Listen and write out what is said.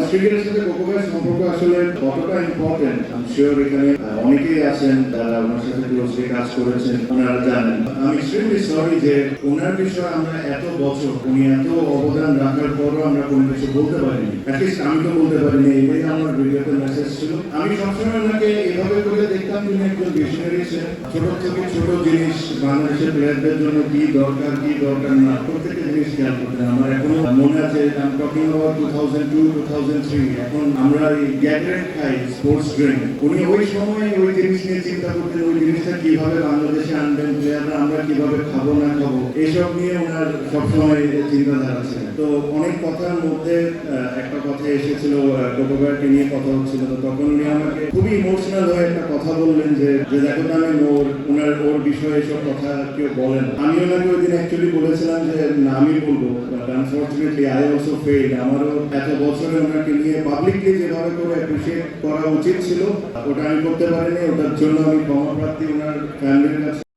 ক্রিকেটের সাথে কোকো ভাইয়ের সম্পর্ক আসলে কতটা ইম্পর্টেন্ট আমি শিওর এখানে অনেকেই আছেন যারা ওনার সাথে ক্লোজলি কাজ করেছেন, ওনারা জানেন। আমি এক্সট্রিমলি সরি যে ওনার বিষয়ে আমরা এত বছর উনি এত অবদান রাখার পরও আমরা কোনো কিছু বলতে পারিনি। অ্যাটলিস্ট আমি তো বলতে পারিনি, এটাই আমার ভিডিওতে মেসেজ ছিল। আমি সবসময় ওনাকে এভাবে করে দেখতাম, তিনি একজন ভিশনারি ছিলেন। ছোট থেকে ছোট জিনিস বাংলাদেশের প্লেয়ারদের জন্য কি দরকার কি দরকার না প্রত্যেকটা জিনিস খেয়াল করতেন। আমার এখনো মনে আছে, আমি টকিং অ্যাবাউট 2002-2003, এখন আমরা এই গ্যাটারেট খাই স্পোর্টস ড্রিঙ্ক, উনি ওই সময় ওই জিনিস নিয়ে চিন্তা করতেন, ওই জিনিসটা কিভাবে বাংলাদেশে আনবেন, প্লেয়াররা আমরা কিভাবে খাবো না খাবো, এইসব নিয়ে ওনার সবসময় চিন্তাধারা ছিল। তো অনেক কথার মধ্যে একটা কথা এসেছিল, কোকো ভাইকে নিয়ে কথা হচ্ছিল, তো তখন উনি আমাকে খুবই ইমোশনাল হয়ে একটা কথা বললেন যে দেখো না, আমি ওর বিষয়ে এসব কথা কেউ বলেন। আমি ওনাকে ওই দিন অ্যাকচুয়ালি বলেছিলাম যে না, আমি বলবো, but unfortunately I also fail. আমারও এত বছরে ওনাকে নিয়ে পাবলিকলি যেভাবে করে অ্যাপ্রিশিয়েট করা উচিত ছিল ওটা আমি করতে পারিনি। ওটার জন্য আমি ক্ষমা প্রার্থী ওনার ফ্যামিলির কাছে।